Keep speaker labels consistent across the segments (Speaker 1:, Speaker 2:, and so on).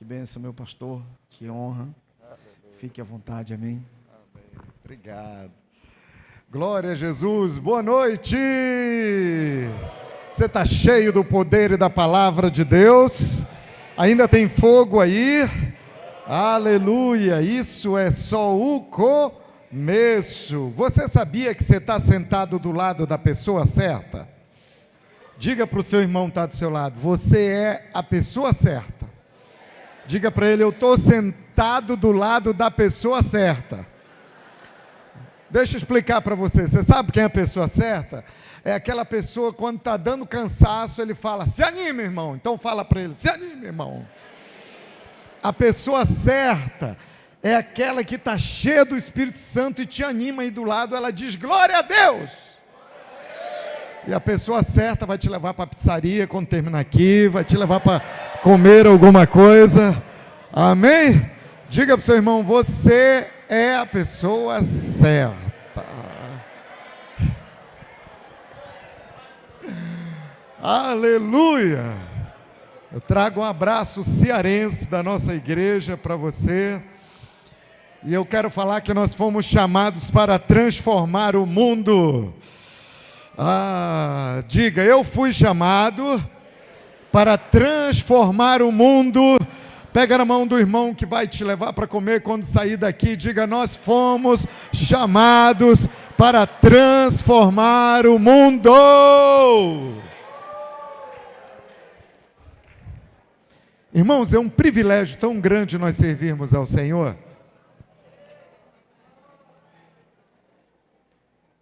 Speaker 1: Que bênção, meu pastor, que honra. Fique à vontade, amém.
Speaker 2: Amém. Obrigado. Glória a Jesus, boa noite. Você está cheio do poder e da palavra de Deus? Ainda tem fogo aí? Aleluia, isso é só o começo. Você sabia que você está sentado do lado da pessoa certa? Diga para o seu irmão que está do seu lado, você é a pessoa certa. Diga para ele, eu estou sentado do lado da pessoa certa. Deixa eu explicar para você, você sabe quem é a pessoa certa? É aquela pessoa, quando está dando cansaço, ele fala, se anime, irmão. Então fala para ele, se anime, irmão. A pessoa certa é aquela que está cheia do Espírito Santo e te anima, e do lado ela diz, glória a Deus. E a pessoa certa vai te levar para a pizzaria quando terminar aqui, vai te levar para comer alguma coisa. Amém? Diga para o seu irmão, você é a pessoa certa. Aleluia! Eu trago um abraço cearense da nossa igreja para você. E eu quero falar que nós fomos chamados para transformar o mundo. Diga, eu fui chamado para transformar o mundo. Pega na mão do irmão que vai te levar para comer quando sair daqui. Diga, nós fomos chamados para transformar o mundo. Irmãos, é um privilégio tão grande nós servirmos ao Senhor.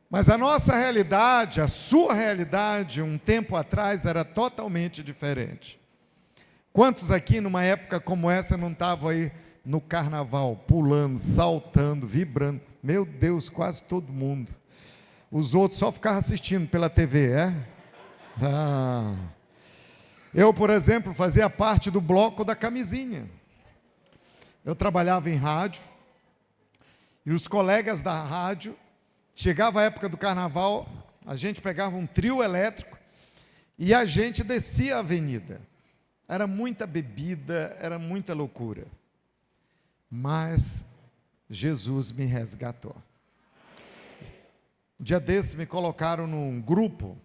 Speaker 2: Mas a nossa realidade, a sua realidade, um tempo atrás era totalmente diferente. Quantos aqui numa época como essa não estavam aí no carnaval, pulando, saltando, vibrando? Meu Deus, quase todo mundo. Os outros só ficavam assistindo pela TV, é? Eu, por exemplo, fazia parte do bloco da camisinha. Eu trabalhava em rádio e os colegas da rádio, chegava a época do carnaval, a gente pegava um trio elétrico e a gente descia a avenida. Era muita bebida, era muita loucura. Mas Jesus me resgatou. Um dia desses me colocaram num grupo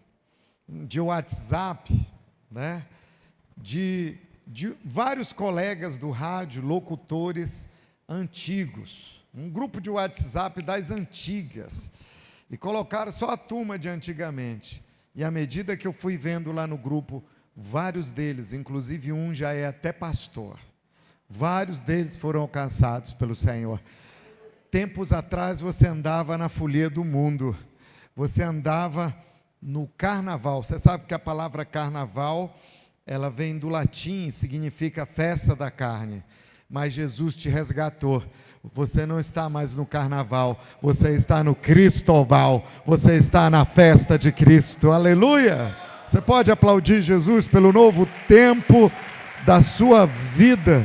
Speaker 2: de WhatsApp, né? De vários colegas do rádio, locutores antigos. Um grupo de WhatsApp das antigas. E colocaram só a turma de antigamente. E à medida que eu fui vendo lá no grupo, vários deles, inclusive um já é até pastor. Vários deles foram alcançados pelo Senhor. Tempos atrás você andava na folia do mundo. Você andava no carnaval. Você sabe que a palavra carnaval, ela vem do latim, significa festa da carne. Mas Jesus te resgatou. Você não está mais no carnaval, você está no Cristoval, você está na festa de Cristo. Aleluia! Você pode aplaudir Jesus pelo novo tempo da sua vida.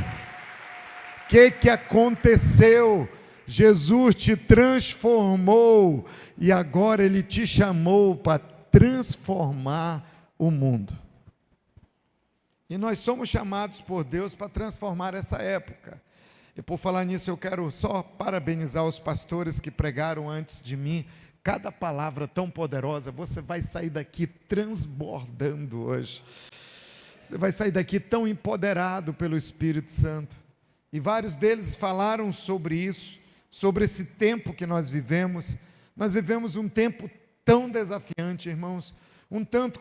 Speaker 2: O que aconteceu? Jesus te transformou e agora Ele te chamou para transformar o mundo. E nós somos chamados por Deus para transformar essa época. E por falar nisso, eu quero só parabenizar os pastores que pregaram antes de mim. Cada palavra tão poderosa, você vai sair daqui transbordando hoje. Você vai sair daqui tão empoderado pelo Espírito Santo. E vários deles falaram sobre isso, sobre esse tempo que nós vivemos. Nós vivemos um tempo tão desafiante, irmãos. Um tempo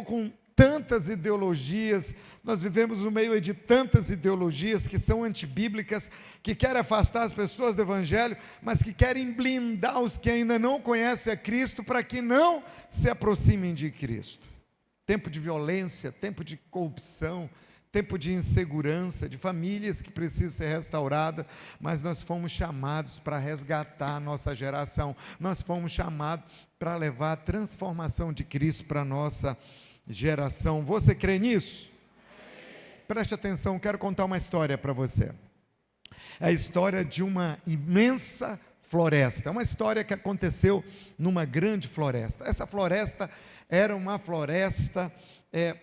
Speaker 2: com tantas ideologias, nós vivemos no meio de tantas ideologias que são antibíblicas, que querem afastar as pessoas do Evangelho, mas que querem blindar os que ainda não conhecem a Cristo, para que não se aproximem de Cristo. Tempo de violência, tempo de corrupção, tempo de insegurança, de famílias que precisam ser restauradas, mas nós fomos chamados para resgatar a nossa geração, nós fomos chamados para levar a transformação de Cristo para a nossa geração. Você crê nisso? Preste atenção, quero contar uma história para você. É a história de uma imensa floresta. É uma história que aconteceu numa grande floresta. Essa floresta era uma floresta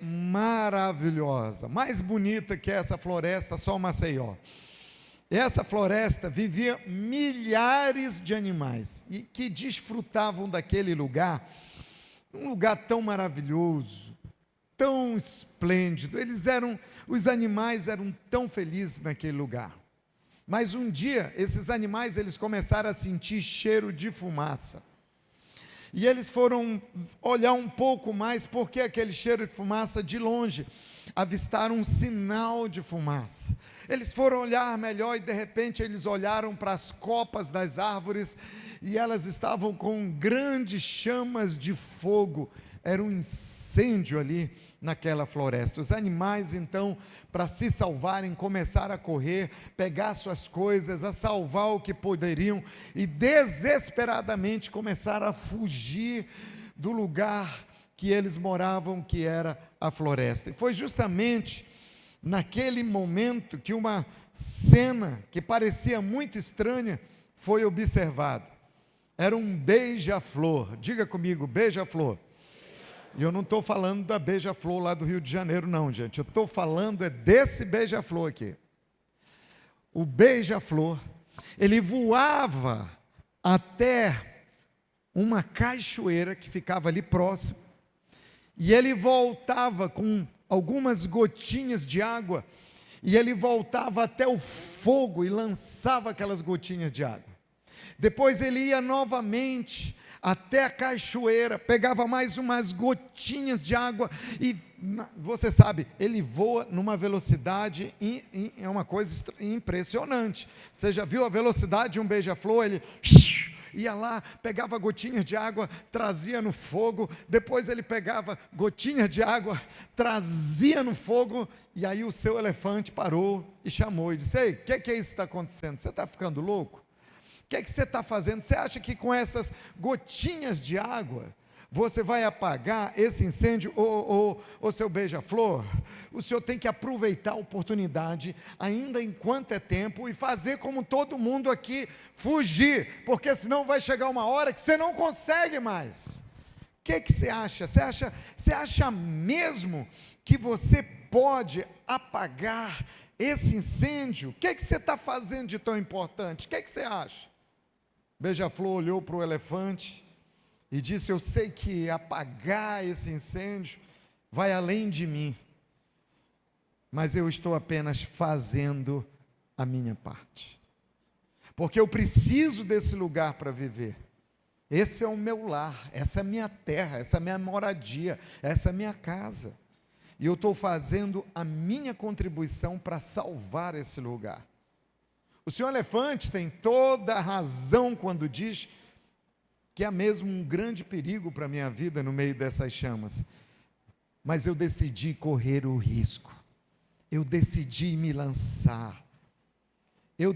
Speaker 2: maravilhosa, mais bonita que essa floresta, só Maceió. Essa floresta vivia milhares de animais e que desfrutavam daquele lugar, um lugar tão maravilhoso, tão esplêndido. Os animais eram tão felizes naquele lugar. Mas um dia, esses animais, eles começaram a sentir cheiro de fumaça. E eles foram olhar um pouco mais, porque aquele cheiro de fumaça, de longe, avistaram um sinal de fumaça. Eles foram olhar melhor e de repente eles olharam para as copas das árvores e elas estavam com grandes chamas de fogo. Era um incêndio ali naquela floresta. Os animais então, para se salvarem, começaram a correr, pegar suas coisas, a salvar o que poderiam e desesperadamente começaram a fugir do lugar que eles moravam, que era a floresta. E foi justamente naquele momento que uma cena que parecia muito estranha foi observada. Era um beija-flor. Diga comigo, beija-flor. E eu não estou falando da beija-flor lá do Rio de Janeiro, não, gente. Eu estou falando desse beija-flor aqui. O beija-flor, ele voava até uma cachoeira que ficava ali próximo. E ele voltava com algumas gotinhas de água, e ele voltava até o fogo e lançava aquelas gotinhas de água. Depois ele ia novamente até a cachoeira, pegava mais umas gotinhas de água, e você sabe, ele voa numa velocidade, é uma coisa impressionante. Você já viu a velocidade de um beija-flor? Ele ia lá, pegava gotinhas de água, trazia no fogo, depois ele pegava gotinhas de água, trazia no fogo, e aí o seu elefante parou e chamou e disse: ei, o que é isso que está acontecendo? Você está ficando louco? O que é que você está fazendo? Você acha que com essas gotinhas de água você vai apagar esse incêndio, ô seu beija-flor? O senhor tem que aproveitar a oportunidade, ainda enquanto é tempo, e fazer como todo mundo aqui, fugir, porque senão vai chegar uma hora que você não consegue mais. O que você acha? Você acha mesmo que você pode apagar esse incêndio? O que você está fazendo de tão importante? O que você acha? Beija-flor olhou para o elefante e disse: eu sei que apagar esse incêndio vai além de mim, mas eu estou apenas fazendo a minha parte, porque eu preciso desse lugar para viver. Esse é o meu lar, essa é a minha terra, essa é a minha moradia, essa é a minha casa, e eu estou fazendo a minha contribuição para salvar esse lugar. O senhor elefante tem toda a razão quando diz que há mesmo um grande perigo para a minha vida no meio dessas chamas. Mas eu decidi correr o risco. Eu decidi me lançar. Eu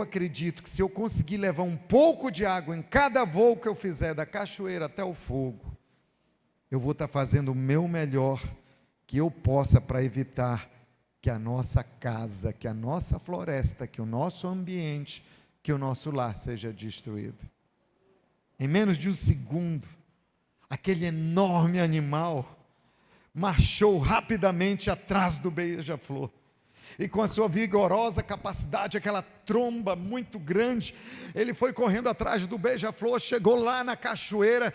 Speaker 2: acredito que se eu conseguir levar um pouco de água em cada voo que eu fizer, da cachoeira até o fogo, eu vou estar fazendo o meu melhor que eu possa para evitar que a nossa casa, que a nossa floresta, que o nosso ambiente, que o nosso lar seja destruído. Em menos de um segundo, aquele enorme animal marchou rapidamente atrás do beija-flor. E com a sua vigorosa capacidade, aquela tromba muito grande, ele foi correndo atrás do beija-flor, chegou lá na cachoeira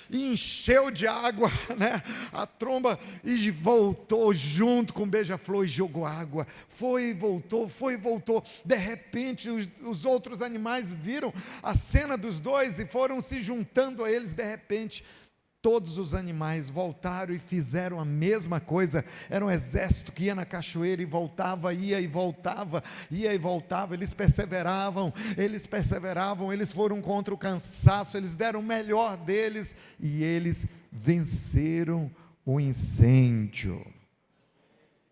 Speaker 2: e encheu de água, né, a tromba, e voltou junto com o beija-flor e jogou água. Foi e voltou. De repente, os outros animais viram a cena dos dois e foram se juntando a eles. De repente, todos os animais voltaram e fizeram a mesma coisa. Era um exército que ia na cachoeira e voltava, ia e voltava. Eles perseveravam, eles foram contra o cansaço, eles deram o melhor deles e eles venceram o incêndio.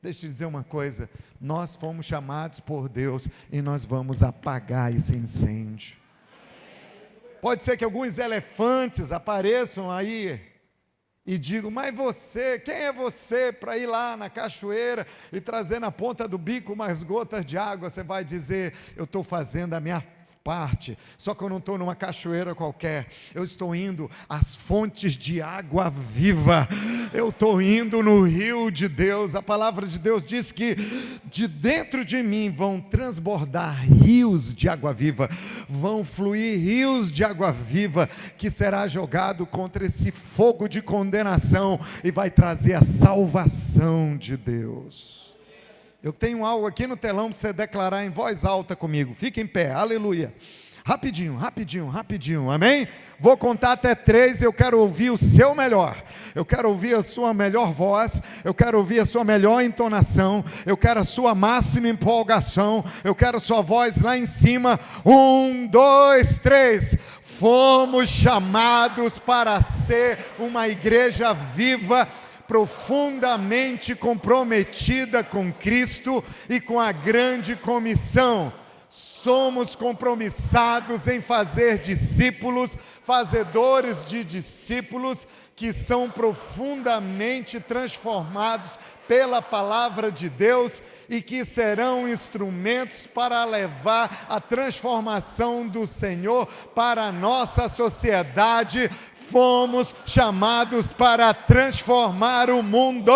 Speaker 2: Deixa eu dizer uma coisa: nós fomos chamados por Deus e nós vamos apagar esse incêndio. Pode ser que alguns elefantes apareçam aí e digam: mas você, quem é você para ir lá na cachoeira e trazer na ponta do bico umas gotas de água? Você vai dizer: eu estou fazendo a minha parte, só que eu não estou numa cachoeira qualquer, eu estou indo às fontes de água viva, eu estou indo no rio de Deus. A palavra de Deus diz que de dentro de mim vão transbordar rios de água viva, vão fluir rios de água viva, que será jogado contra esse fogo de condenação e vai trazer a salvação de Deus. Eu tenho algo aqui no telão para você declarar em voz alta comigo. Fique em pé, aleluia. Rapidinho, rapidinho, rapidinho, amém? Vou contar até 3, eu quero ouvir o seu melhor. Eu quero ouvir a sua melhor voz, eu quero ouvir a sua melhor entonação, eu quero a sua máxima empolgação, eu quero a sua voz lá em cima. 1, 2, 3. Fomos chamados para ser uma igreja viva, profundamente comprometida com Cristo e com a grande comissão. Somos compromissados em fazer discípulos, fazedores de discípulos, que são profundamente transformados pela palavra de Deus e que serão instrumentos para levar a transformação do Senhor para a nossa sociedade. Fomos chamados para transformar o mundo.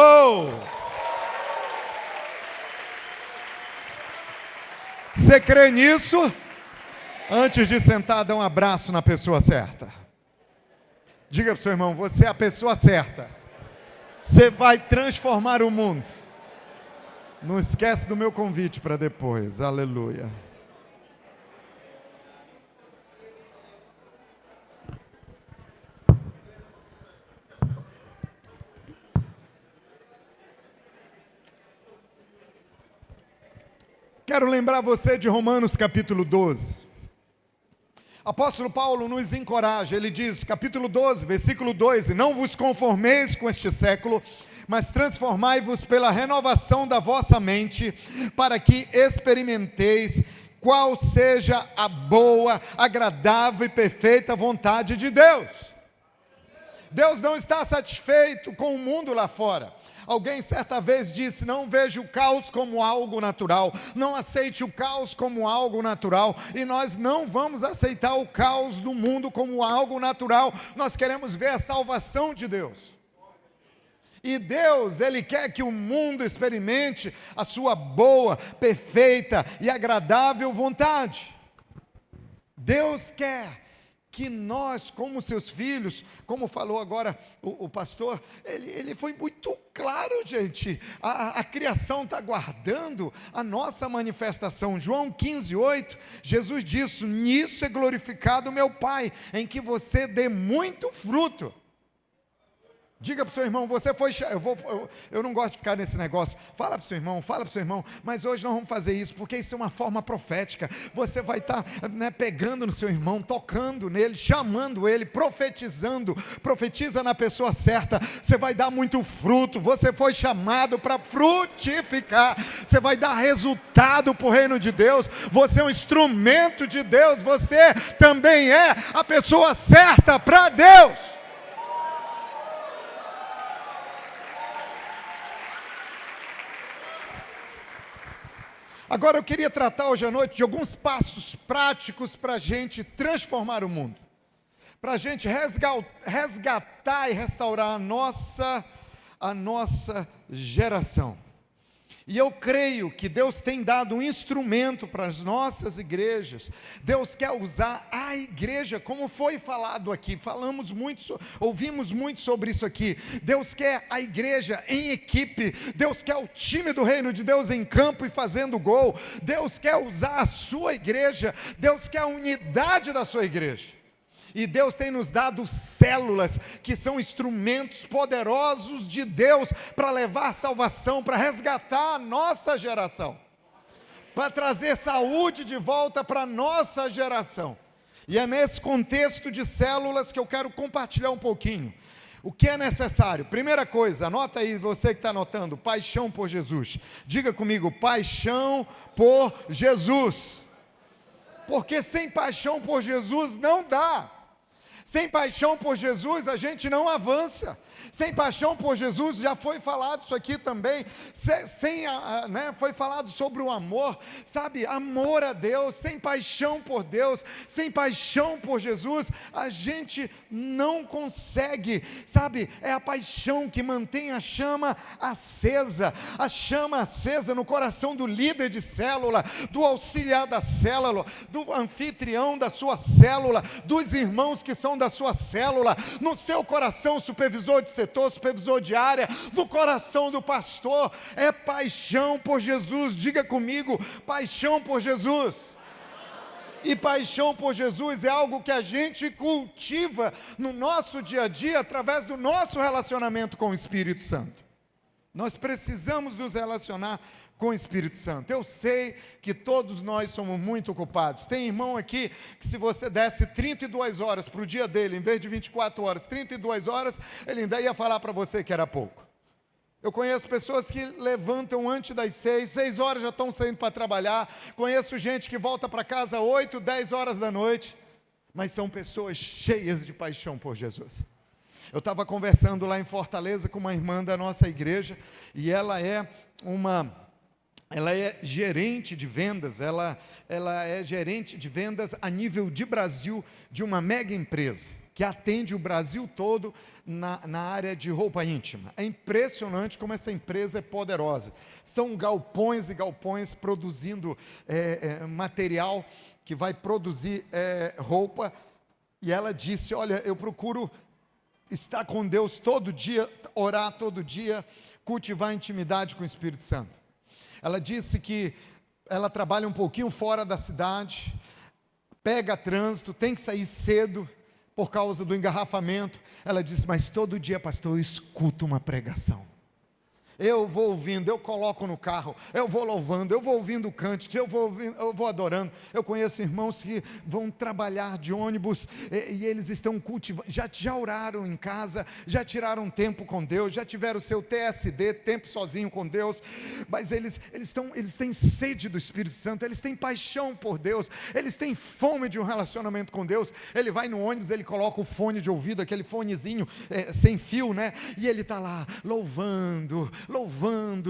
Speaker 2: Você crê nisso? Antes de sentar, dá um abraço na pessoa certa. Diga para o seu irmão, você é a pessoa certa. Você vai transformar o mundo. Não esquece do meu convite para depois. Aleluia. Quero lembrar você de Romanos capítulo 12. Apóstolo Paulo nos encoraja, ele diz, capítulo 12, versículo 2: não vos conformeis com este século, mas transformai-vos pela renovação da vossa mente, para que experimenteis qual seja a boa, agradável e perfeita vontade de Deus. Deus não está satisfeito com o mundo lá fora. Alguém certa vez disse, não veja o caos como algo natural, não aceite o caos como algo natural, e nós não vamos aceitar o caos do mundo como algo natural, nós queremos ver a salvação de Deus. E Deus, Ele quer que o mundo experimente a sua boa, perfeita e agradável vontade. Deus quer que nós, como seus filhos, como falou agora o pastor, ele foi muito claro, gente, a criação está aguardando a nossa manifestação. João 15:8, Jesus disse, nisso é glorificado o meu Pai, em que você dê muito fruto. Diga para o seu irmão, você foi... Eu não gosto de ficar nesse negócio. Fala para o seu irmão, mas hoje nós vamos fazer isso, porque isso é uma forma profética. Você vai estar pegando no seu irmão, tocando nele, chamando ele, profetizando. Profetiza na pessoa certa, você vai dar muito fruto. Você foi chamado para frutificar. Você vai dar resultado para o reino de Deus. Você é um instrumento de Deus. Você também é a pessoa certa para Deus. Agora eu queria tratar hoje à noite de alguns passos práticos para a gente transformar o mundo. Para a gente resgatar e restaurar a nossa geração. E eu creio que Deus tem dado um instrumento para as nossas igrejas. Deus quer usar a igreja, como foi falado aqui. Ouvimos muito sobre isso aqui. Deus quer a igreja em equipe. Deus quer o time do reino de Deus em campo e fazendo gol. Deus quer usar a sua igreja. Deus quer a unidade da sua igreja. E Deus tem nos dado células, que são instrumentos poderosos de Deus para levar salvação, para resgatar a nossa geração, para trazer saúde de volta para a nossa geração. E é nesse contexto de células que eu quero compartilhar um pouquinho. O que é necessário? Primeira coisa, anota aí, você que está anotando, paixão por Jesus. Diga comigo, paixão por Jesus. Porque sem paixão por Jesus não dá. Sem paixão por Jesus, a gente não avança. Sem paixão por Jesus, já foi falado isso aqui também, foi falado sobre o amor, sabe, amor a Deus, sem paixão por Deus, sem paixão por Jesus, a gente não consegue, sabe, é a paixão que mantém a chama acesa no coração do líder de célula, do auxiliar da célula, do anfitrião da sua célula, dos irmãos que são da sua célula, no seu coração, supervisor de setor, supervisor de área, no coração do pastor, é paixão por Jesus. Diga comigo, paixão por Jesus. E paixão por Jesus é algo que a gente cultiva no nosso dia a dia, através do nosso relacionamento com o Espírito Santo. Nós precisamos nos relacionar com o Espírito Santo. Eu sei que todos nós somos muito ocupados. Tem irmão aqui que, se você desse 32 horas para o dia dele, em vez de 24 horas, 32 horas, ele ainda ia falar para você que era pouco. Eu conheço pessoas que levantam antes das 6 horas já estão saindo para trabalhar. Conheço gente que volta para casa 8, 10 horas da noite. Mas são pessoas cheias de paixão por Jesus. Eu estava conversando lá em Fortaleza com uma irmã da nossa igreja, e ela é gerente de vendas, ela é gerente de vendas a nível de Brasil, de uma mega empresa, que atende o Brasil todo na área de roupa íntima. É impressionante como essa empresa é poderosa. São galpões e galpões produzindo material que vai produzir roupa, e ela disse, olha, eu procuro estar com Deus todo dia, orar todo dia, cultivar intimidade com o Espírito Santo. Ela disse que ela trabalha um pouquinho fora da cidade, pega trânsito, tem que sair cedo por causa do engarrafamento. Ela disse, mas todo dia, pastor, eu escuto uma pregação. Eu vou ouvindo, eu coloco no carro, eu vou louvando, eu vou ouvindo cânticos, eu vou adorando. Eu conheço irmãos que vão trabalhar de ônibus e eles estão cultivando, já oraram em casa, já tiraram tempo com Deus, já tiveram o seu TSD, tempo sozinho com Deus, mas eles têm sede do Espírito Santo, eles têm paixão por Deus, eles têm fome de um relacionamento com Deus. Ele vai no ônibus, ele coloca o fone de ouvido, aquele fonezinho sem fio, né? E ele está lá louvando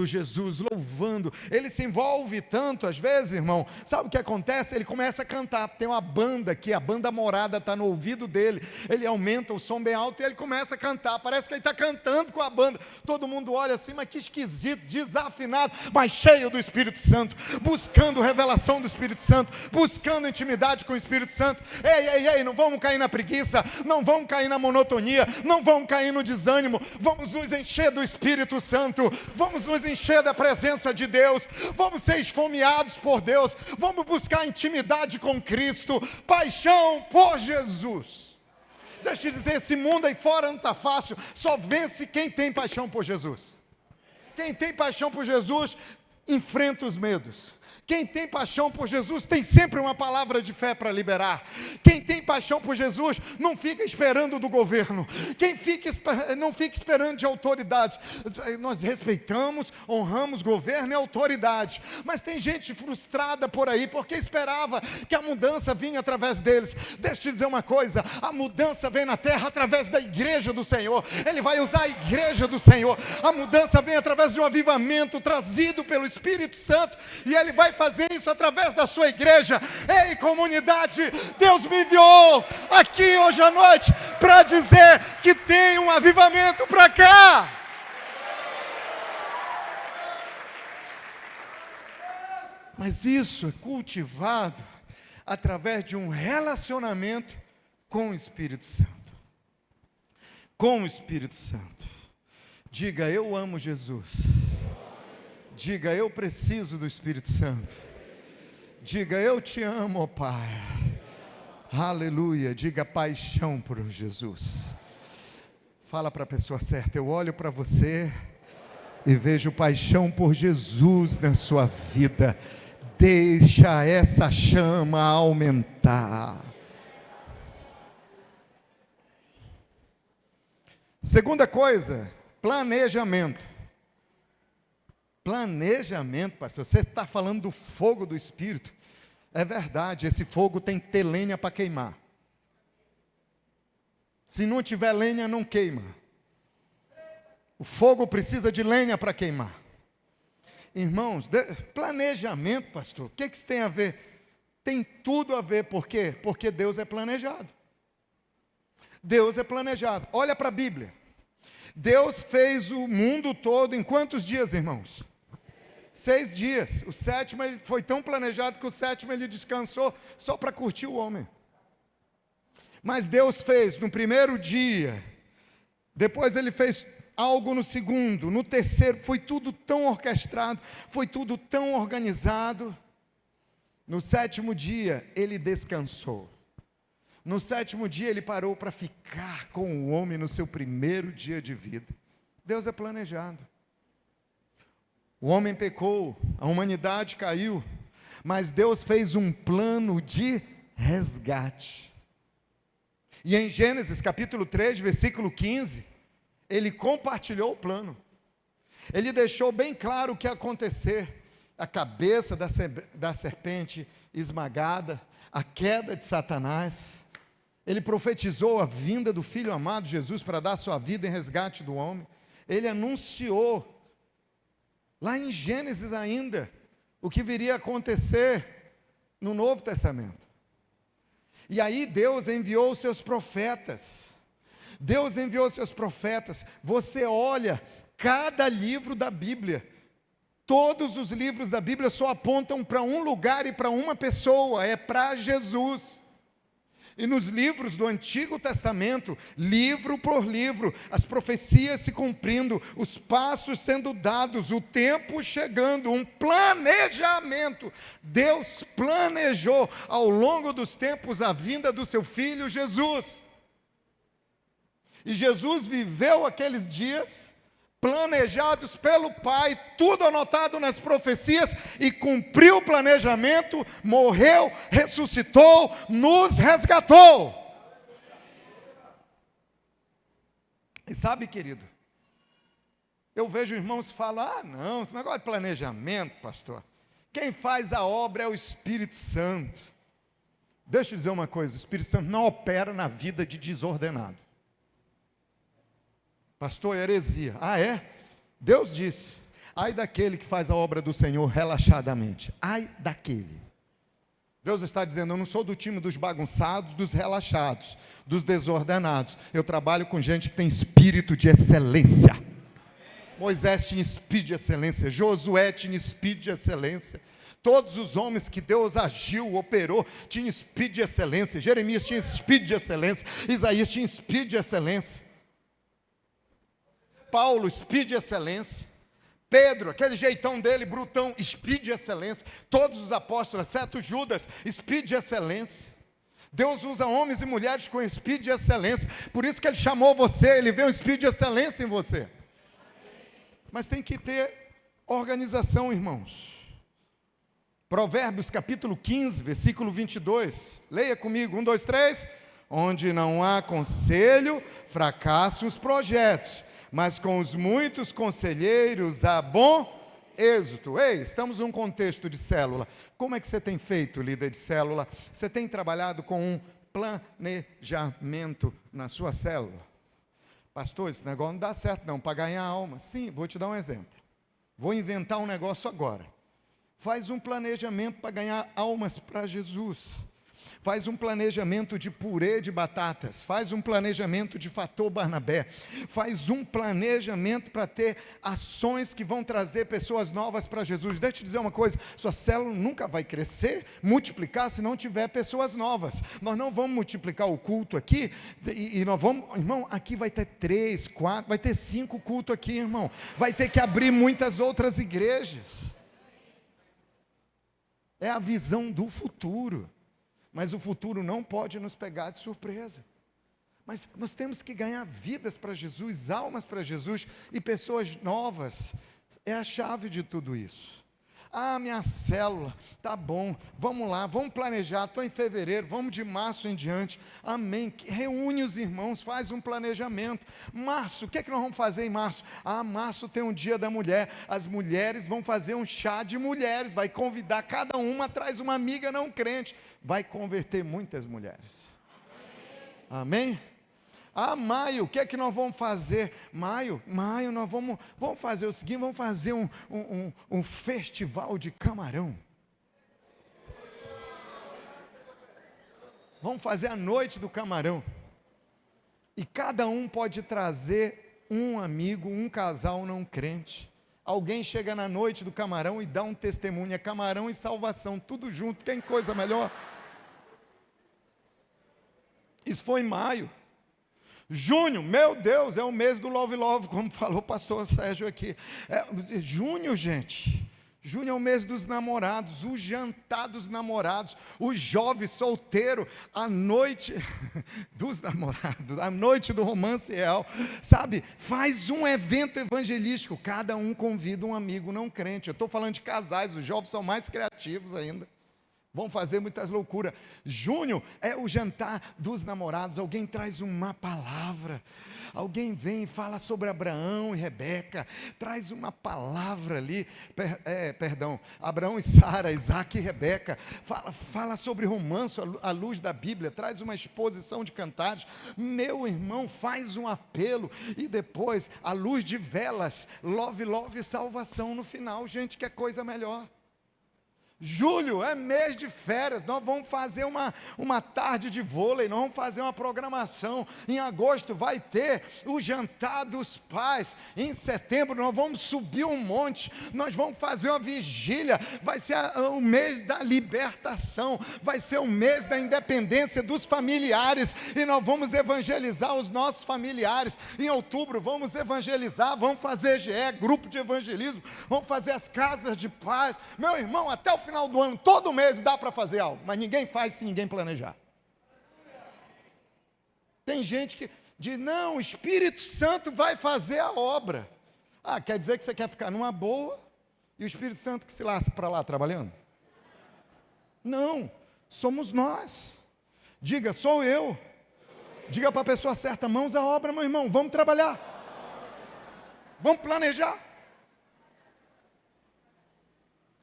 Speaker 2: Jesus, louvando. Ele se envolve tanto, às vezes, irmão, sabe o que acontece? Ele começa a cantar. Tem uma banda aqui, a banda Morada está no ouvido dele, ele aumenta o som bem alto e ele começa a cantar, parece que ele está cantando com a banda. Todo mundo olha assim, mas que esquisito, desafinado, mas cheio do Espírito Santo, buscando revelação do Espírito Santo, buscando intimidade com o Espírito Santo. Ei, não vamos cair na preguiça, não vamos cair na monotonia, não vamos cair no desânimo. Vamos nos encher do Espírito Santo, vamos nos encher da presença de Deus, vamos ser esfomeados por Deus, vamos buscar intimidade com Cristo, paixão por Jesus. Deixa eu te dizer, esse mundo aí fora não está fácil, só vence quem tem paixão por Jesus. Quem tem paixão por Jesus enfrenta os medos. Quem tem paixão por Jesus tem sempre uma palavra de fé para liberar. Quem tem paixão por Jesus não fica esperando do governo. Não fica esperando de autoridades. Nós respeitamos, honramos governo e autoridade, mas tem gente frustrada por aí porque esperava que a mudança vinha através deles. Deixa eu te dizer uma coisa, a mudança vem na terra através da igreja do Senhor. Ele vai usar a igreja do Senhor. A mudança vem através de um avivamento trazido pelo Espírito Santo, e Ele vai fazer isso através da sua igreja. Ei, comunidade, Deus me enviou aqui hoje à noite para dizer que tem um avivamento para cá. Mas isso é cultivado através de um relacionamento com o Espírito Santo. Com o Espírito Santo. Diga, eu amo Jesus. Diga, eu preciso do Espírito Santo. Diga, eu te amo, ó Pai. Aleluia. Diga, paixão por Jesus. Fala para a pessoa certa, eu olho para você e vejo paixão por Jesus na sua vida. Deixa essa chama aumentar. Segunda coisa, planejamento. Planejamento, pastor, você está falando do fogo do Espírito. É verdade, esse fogo tem que ter lenha para queimar. Se não tiver lenha, não queima. O fogo precisa de lenha para queimar. Irmãos, planejamento, pastor, o que isso tem a ver? Tem tudo a ver, por quê? Porque Deus é planejado. Deus é planejado. Olha para a Bíblia. Deus fez o mundo todo em quantos dias, irmãos? 6 dias. O sétimo ele foi tão planejado que o sétimo ele descansou só para curtir o homem. Mas Deus fez no primeiro dia, depois ele fez algo no segundo, no terceiro, foi tudo tão orquestrado, foi tudo tão organizado. No sétimo dia ele descansou. No sétimo dia ele parou para ficar com o homem no seu primeiro dia de vida. Deus é planejado. O homem pecou, a humanidade caiu, mas Deus fez um plano de resgate. E em Gênesis capítulo 3, versículo 15, ele compartilhou o plano. Ele deixou bem claro o que ia acontecer. A cabeça da serpente esmagada, a queda de Satanás. Ele profetizou a vinda do Filho amado Jesus para dar sua vida em resgate do homem. Ele anunciou, lá em Gênesis ainda, o que viria a acontecer no Novo Testamento. E aí Deus enviou os seus profetas. Deus enviou os seus profetas. Você olha cada livro da Bíblia. Todos os livros da Bíblia só apontam para um lugar e para uma pessoa, é para Jesus. E nos livros do Antigo Testamento, livro por livro, as profecias se cumprindo, os passos sendo dados, o tempo chegando, um planejamento. Deus planejou ao longo dos tempos a vinda do seu Filho Jesus. E Jesus viveu aqueles dias planejados pelo Pai, tudo anotado nas profecias, e cumpriu o planejamento, morreu, ressuscitou, nos resgatou. E sabe, querido, eu vejo irmãos falar, não, esse negócio de planejamento, pastor, quem faz a obra é o Espírito Santo. Deixa eu dizer uma coisa, o Espírito Santo não opera na vida de desordenado. Pastor, heresia. Ah, é? Deus disse, ai daquele que faz a obra do Senhor relaxadamente. Ai daquele. Deus está dizendo, eu não sou do time dos bagunçados, dos relaxados, dos desordenados. Eu trabalho com gente que tem espírito de excelência. Moisés tinha espírito de excelência. Josué tinha espírito de excelência. Todos os homens que Deus agiu, operou, tinham espírito de excelência. Jeremias tinha espírito de excelência. Isaías tinha espírito de excelência. Paulo, espírito de excelência. Pedro, aquele jeitão dele, brutão, espírito de excelência. Todos os apóstolos, exceto Judas, espírito de excelência. Deus usa homens e mulheres com espírito de excelência. Por isso que Ele chamou você, Ele vê um espírito de excelência em você. Mas tem que ter organização, irmãos. Provérbios capítulo 15, versículo 22. Leia comigo, 1, 2, 3. Onde não há conselho, fracassam os projetos, mas com os muitos conselheiros há bom êxito. Ei, estamos num contexto de célula. Como é que você tem feito, líder de célula? Você tem trabalhado com um planejamento na sua célula? Pastor, esse negócio não dá certo não, para ganhar alma. Sim, vou te dar um exemplo. Vou inventar um negócio agora. Faz um planejamento para ganhar almas para Jesus. Faz um planejamento de purê de batatas. Faz um planejamento de fator Barnabé. Faz um planejamento para ter ações que vão trazer pessoas novas para Jesus. Deixa eu te dizer uma coisa, sua célula nunca vai crescer, multiplicar, se não tiver pessoas novas. Nós não vamos multiplicar o culto aqui, e nós vamos, irmão, aqui vai ter 3, 4, vai ter 5 cultos aqui, irmão. Vai ter que abrir muitas outras igrejas. É a visão do futuro. Mas o futuro não pode nos pegar de surpresa. Mas nós temos que ganhar vidas para Jesus, almas para Jesus e pessoas novas. É a chave de tudo isso. Ah, minha célula, tá bom, vamos lá, vamos planejar, estou em fevereiro, vamos de março em diante, amém, reúne os irmãos, faz um planejamento. Março, o que é que nós vamos fazer em março? Ah, março tem um dia da mulher, as mulheres vão fazer um chá de mulheres, vai convidar cada uma, traz uma amiga não crente, vai converter muitas mulheres, amém? Ah, maio, o que é que nós vamos fazer? Maio, nós vamos fazer o seguinte, vamos fazer um festival de camarão. Vamos fazer a noite do camarão. E cada um pode trazer um amigo, um casal não crente. Alguém chega na noite do camarão e dá um testemunho. É camarão e salvação, tudo junto. Tem coisa melhor? Isso foi em maio. Junho, meu Deus, é o mês do Love Love, como falou o pastor Sérgio aqui. Junho, gente. Junho é o mês dos namorados, o jantar dos namorados, o jovem solteiro, a noite dos namorados, a noite do romance real, sabe? Faz um evento evangelístico, cada um convida um amigo não crente. Eu estou falando de casais, os jovens são mais criativos ainda. Vão fazer muitas loucuras. Junho é o jantar dos namorados. Alguém traz uma palavra. Alguém vem e fala sobre Abraão e Rebeca. Traz uma palavra ali. Abraão e Sara, Isaac e Rebeca. Fala sobre romance à luz da Bíblia. Traz uma exposição de cantares. Meu irmão, faz um apelo. E depois, à luz de velas, love, love e salvação no final. Gente, que coisa melhor. Julho é mês de férias, nós vamos fazer uma tarde de vôlei, nós vamos fazer uma programação. Em agosto vai ter o jantar dos pais. Em setembro nós vamos subir um monte, nós vamos fazer uma vigília. Vai ser o mês da libertação, vai ser o mês da independência dos familiares. E nós vamos evangelizar os nossos familiares. Em outubro vamos evangelizar, vamos fazer GE, grupo de evangelismo, vamos fazer as casas de paz. Meu irmão, até o final do ano, todo mês dá para fazer algo, mas ninguém faz se ninguém planejar. Tem gente que diz, não, o Espírito Santo vai fazer a obra. Ah, quer dizer que você quer ficar numa boa e o Espírito Santo que se lasca para lá trabalhando? Não, somos nós. Diga, sou eu. Diga para a pessoa certa, mãos à obra, meu irmão, vamos trabalhar. Vamos planejar.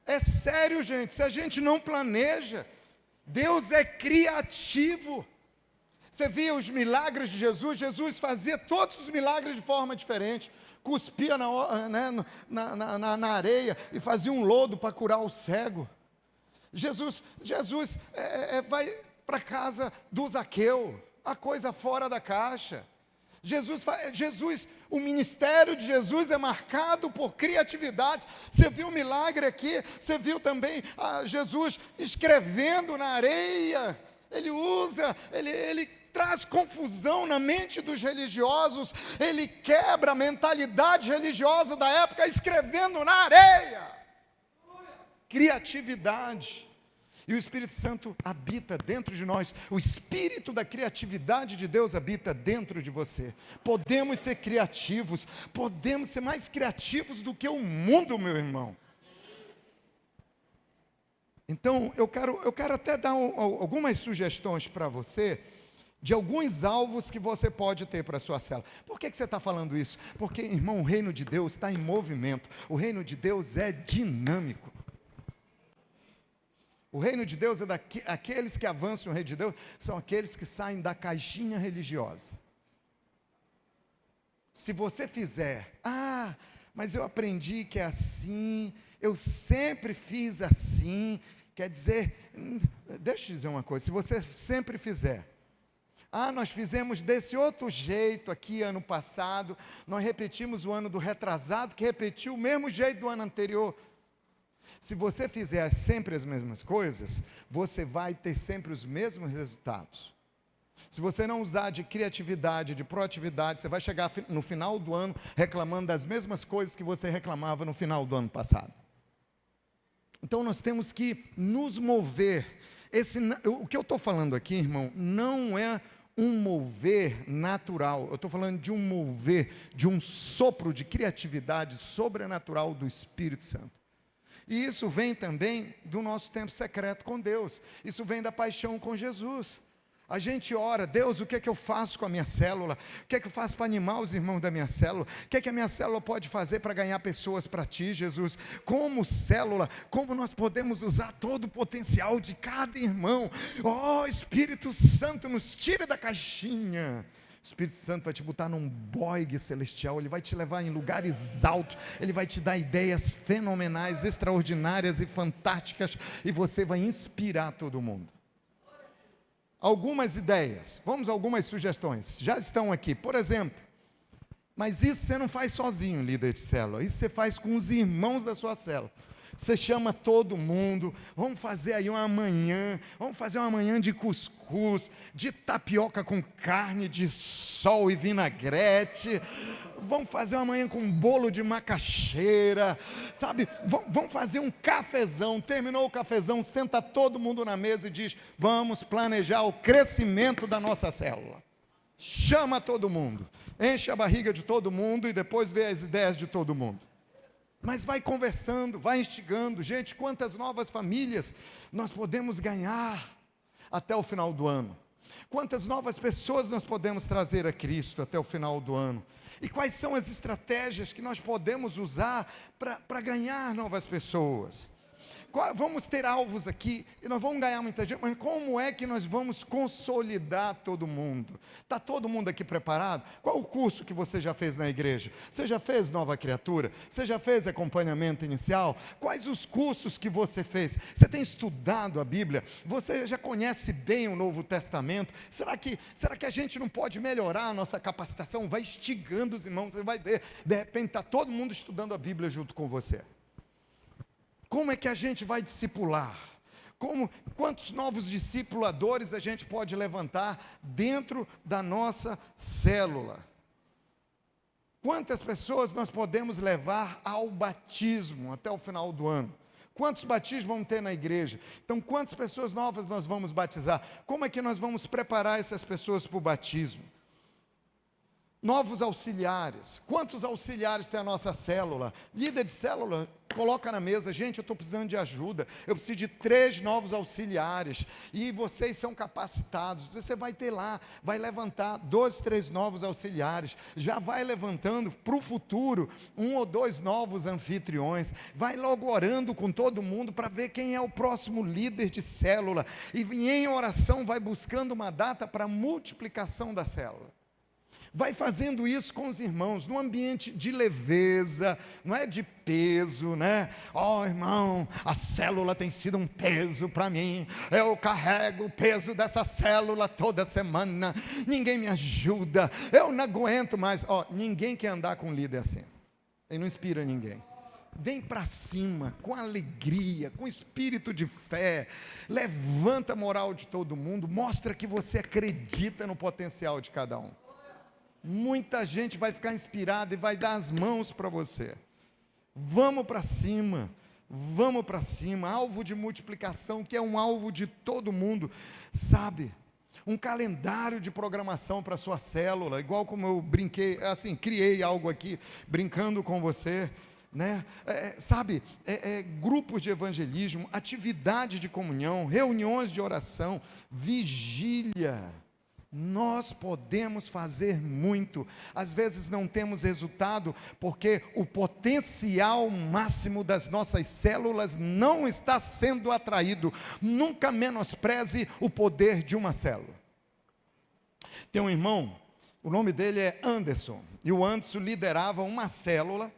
Speaker 2: É sério, gente, se a gente não planeja, Deus é criativo. Você via os milagres de Jesus? Jesus fazia todos os milagres de forma diferente. Cuspia na areia e fazia um lodo para curar o cego. Jesus vai para a casa do Zaqueu, a coisa fora da caixa. O ministério de Jesus é marcado por criatividade. Você viu o milagre aqui, você viu também Jesus escrevendo na areia. Ele traz confusão na mente dos religiosos, ele quebra a mentalidade religiosa da época, escrevendo na areia. Criatividade. E o Espírito Santo habita dentro de nós. O Espírito da criatividade de Deus habita dentro de você. Podemos ser criativos. Podemos ser mais criativos do que o mundo, meu irmão. Então, eu quero até dar algumas sugestões para você, de alguns alvos que você pode ter para a sua célula. Por que você está falando isso? Porque, irmão, o reino de Deus está em movimento. O reino de Deus é dinâmico. O reino de Deus aqueles que avançam no reino de Deus, são aqueles que saem da caixinha religiosa. Se você fizer, mas eu aprendi que é assim, eu sempre fiz assim, quer dizer, deixa eu te dizer uma coisa, se você sempre fizer, nós fizemos desse outro jeito aqui ano passado, nós repetimos o ano do retrasado, que repetiu o mesmo jeito do ano anterior. Se você fizer sempre as mesmas coisas, você vai ter sempre os mesmos resultados. Se você não usar de criatividade, de proatividade, você vai chegar no final do ano reclamando das mesmas coisas que você reclamava no final do ano passado. Então nós temos que nos mover. O que eu estou falando aqui, irmão, não é um mover natural. Eu estou falando de um mover, de um sopro de criatividade sobrenatural do Espírito Santo. E isso vem também do nosso tempo secreto com Deus. Isso vem da paixão com Jesus. A gente ora, Deus, o que é que eu faço com a minha célula? O que é que eu faço para animar os irmãos da minha célula? O que é que a minha célula pode fazer para ganhar pessoas para Ti, Jesus? Como célula, como nós podemos usar todo o potencial de cada irmão? Espírito Santo, nos tira da caixinha. O Espírito Santo vai te botar num bogue celestial, ele vai te levar em lugares altos, ele vai te dar ideias fenomenais, extraordinárias e fantásticas, e você vai inspirar todo mundo. Algumas ideias, vamos a algumas sugestões, já estão aqui. Por exemplo, mas isso você não faz sozinho, líder de célula, isso você faz com os irmãos da sua célula. Você chama todo mundo, vamos fazer aí uma manhã, vamos fazer uma manhã de cuscuz, de tapioca com carne de sol e vinagrete, vamos fazer uma manhã com bolo de macaxeira, sabe? Vamos fazer um cafezão, terminou o cafezão, senta todo mundo na mesa e diz, vamos planejar o crescimento da nossa célula. Chama todo mundo, enche a barriga de todo mundo e depois vê as ideias de todo mundo. Mas vai conversando, vai instigando. Gente, quantas novas famílias nós podemos ganhar até o final do ano? Quantas novas pessoas nós podemos trazer a Cristo até o final do ano? E quais são as estratégias que nós podemos usar para ganhar novas pessoas? Vamos ter alvos aqui e nós vamos ganhar muita gente, mas como é que nós vamos consolidar todo mundo? Está todo mundo aqui preparado? Qual o curso que você já fez na igreja? Você já fez Nova Criatura? Você já fez acompanhamento inicial? Quais os cursos que você fez? Você tem estudado a Bíblia? Você já conhece bem o Novo Testamento? Será que a gente não pode melhorar a nossa capacitação? Vai instigando os irmãos, você vai ver, de repente está todo mundo estudando a Bíblia junto com você. Como é que a gente vai discipular? Quantos novos discipuladores a gente pode levantar dentro da nossa célula? Quantas pessoas nós podemos levar ao batismo até o final do ano? Quantos batismos vamos ter na igreja? Então, quantas pessoas novas nós vamos batizar? Como é que nós vamos preparar essas pessoas para o batismo? Novos auxiliares. Quantos auxiliares tem a nossa célula? Líder de célula, coloca na mesa. Gente, eu estou precisando de ajuda. Eu preciso de 3 novos auxiliares. E vocês são capacitados. Você vai ter lá, vai levantar 2, 3 novos auxiliares. Já vai levantando para o futuro 1 ou 2 novos anfitriões. Vai logo orando com todo mundo para ver quem é o próximo líder de célula. E em oração vai buscando uma data para a multiplicação da célula. Vai fazendo isso com os irmãos, num ambiente de leveza, não é de peso, né? Ó, irmão, a célula tem sido um peso para mim. Eu carrego o peso dessa célula toda semana. Ninguém me ajuda. Eu não aguento mais. Ó, ninguém quer andar com um líder assim. Ele não inspira ninguém. Vem para cima, com alegria, com espírito de fé. Levanta a moral de todo mundo. Mostra que você acredita no potencial de cada um. Muita gente vai ficar inspirada e vai dar as mãos para você. Vamos para cima, alvo de multiplicação, que é um alvo de todo mundo, sabe? Um calendário de programação para a sua célula, igual como eu brinquei, assim, criei algo aqui, brincando com você, né? Grupos de evangelismo, atividade de comunhão, reuniões de oração, vigília. Nós podemos fazer muito. Às vezes não temos resultado porque o potencial máximo das nossas células não está sendo atraído. Nunca menospreze o poder de uma célula. Tem um irmão, o nome dele é Anderson, e o Anderson liderava uma célula.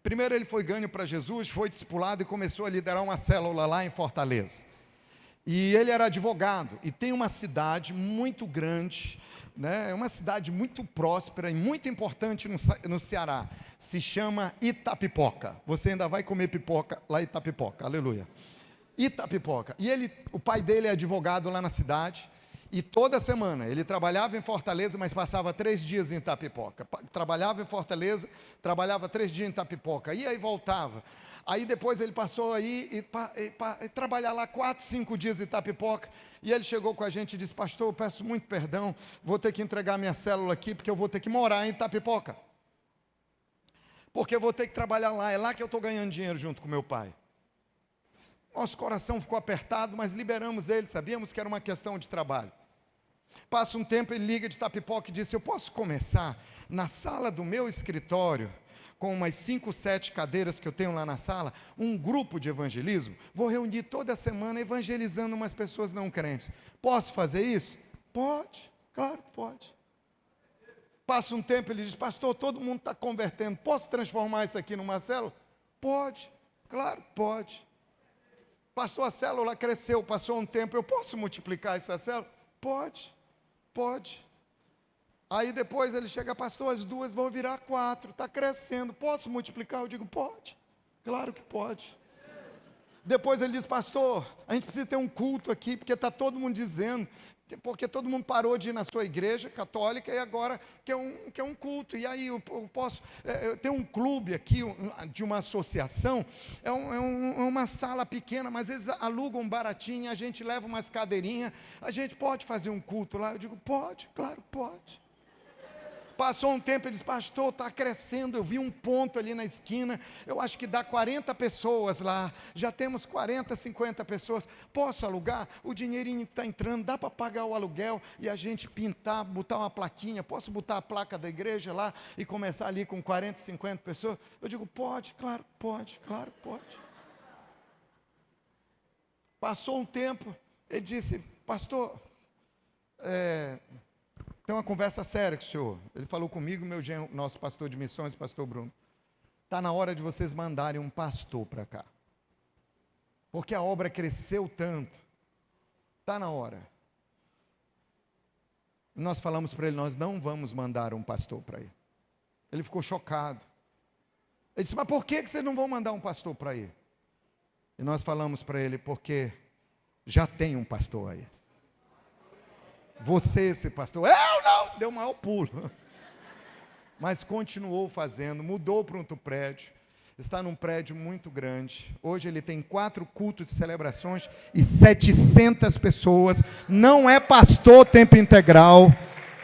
Speaker 2: Primeiro ele foi ganho para Jesus, foi discipulado e começou a liderar uma célula lá em Fortaleza. E ele era advogado, e tem uma cidade muito grande, né, uma cidade muito próspera e muito importante no Ceará, se chama Itapipoca. Você ainda vai comer pipoca lá em Itapipoca, aleluia. Itapipoca, e o pai dele é advogado lá na cidade, e toda semana ele trabalhava em Fortaleza, mas passava 3 dias em Itapipoca. Trabalhava em Fortaleza, trabalhava 3 dias em Itapipoca, e aí voltava. Aí depois ele passou aí e trabalhar lá 4, 5 dias em Itapipoca. E ele chegou com a gente e disse: pastor, eu peço muito perdão, vou ter que entregar minha célula aqui, porque eu vou ter que morar em Itapipoca. Porque eu vou ter que trabalhar lá, é lá que eu estou ganhando dinheiro junto com meu pai. Nosso coração ficou apertado, mas liberamos ele, sabíamos que era uma questão de trabalho. Passa um tempo, ele liga de Itapipoca e disse: eu posso começar na sala do meu escritório, com umas 5, 7 cadeiras que eu tenho lá na sala, um grupo de evangelismo? Vou reunir toda semana evangelizando umas pessoas não crentes. Posso fazer isso? Pode, claro, pode. Passa um tempo, ele diz: pastor, todo mundo está convertendo, posso transformar isso aqui numa célula? Pode, claro que pode. Pastor, a célula cresceu, passou um tempo, eu posso multiplicar essa célula? Pode, pode. Aí depois ele chega: pastor, as 2 vão virar 4, está crescendo, posso multiplicar? Eu digo: pode, claro que pode. Depois ele diz: pastor, a gente precisa ter um culto aqui, porque está todo mundo dizendo, porque todo mundo parou de ir na sua igreja católica e agora quer um culto. E aí eu posso, eu tenho um clube aqui, de uma associação, é uma sala pequena, mas eles alugam baratinho, a gente leva umas cadeirinhas, a gente pode fazer um culto lá? Eu digo: pode, claro, pode. Passou um tempo, ele disse: pastor, está crescendo, eu vi um ponto ali na esquina, eu acho que dá 40 pessoas lá, já temos 40, 50 pessoas, posso alugar? O dinheirinho que está entrando, dá para pagar o aluguel e a gente pintar, botar uma plaquinha, posso botar a placa da igreja lá e começar ali com 40, 50 pessoas? Eu digo: pode, claro, pode, claro, pode. Passou um tempo, ele disse: pastor, tem uma conversa séria com o senhor. Ele falou comigo, meu genro, nosso pastor de missões, pastor Bruno. Está na hora de vocês mandarem um pastor para cá. Porque a obra cresceu tanto. Está na hora. Nós falamos para ele: nós não vamos mandar um pastor para ir. Ele ficou chocado. Ele disse: mas por que vocês não vão mandar um pastor para ir? E nós falamos para ele: porque já tem um pastor aí. Você, esse pastor. Eu não! Deu o maior pulo. Mas continuou fazendo, mudou para outro prédio. Está num prédio muito grande. Hoje ele tem 4 cultos de celebrações e 700 pessoas. Não é pastor tempo integral.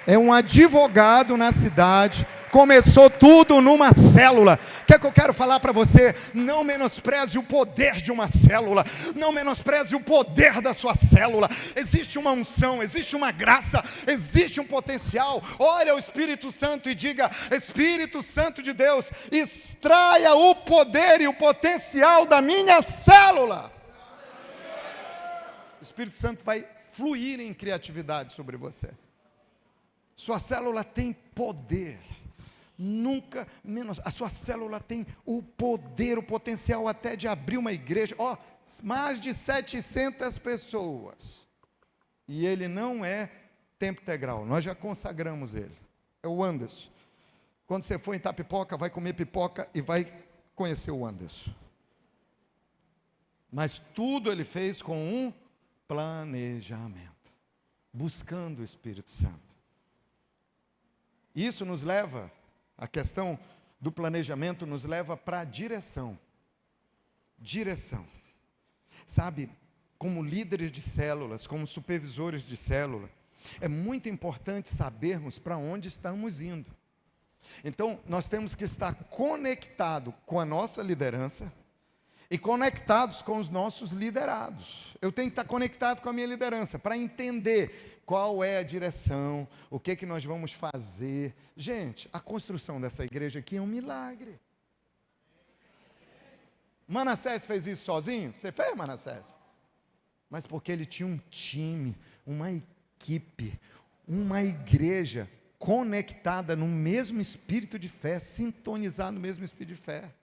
Speaker 2: É um advogado na cidade. Começou tudo numa célula. O que é que eu quero falar para você? Não menospreze o poder de uma célula. Não menospreze o poder da sua célula. Existe uma unção, existe uma graça, existe um potencial. Ore ao Espírito Santo e diga: Espírito Santo de Deus, extraia o poder e o potencial da minha célula. O Espírito Santo vai fluir em criatividade sobre você. Sua célula tem poder. Nunca menos. A sua célula tem o poder, o potencial até de abrir uma igreja. Mais de 700 pessoas. E ele não é tempo integral. Nós já consagramos ele. É o Anderson. Quando você for em Itapipoca, vai comer pipoca e vai conhecer o Anderson. Mas tudo ele fez com um planejamento, buscando o Espírito Santo. Isso nos leva, a questão do planejamento nos leva para a direção. Direção. Sabe, como líderes de células, como supervisores de célula, é muito importante sabermos para onde estamos indo. Então, nós temos que estar conectados com a nossa liderança e conectados com os nossos liderados. Eu tenho que estar conectado com a minha liderança para entender qual é a direção, o que nós vamos fazer. Gente, a construção dessa igreja aqui é um milagre. Manassés fez isso sozinho? Você fez, Manassés? Mas porque ele tinha um time, uma equipe, uma igreja conectada no mesmo espírito de fé, sintonizada no mesmo espírito de fé.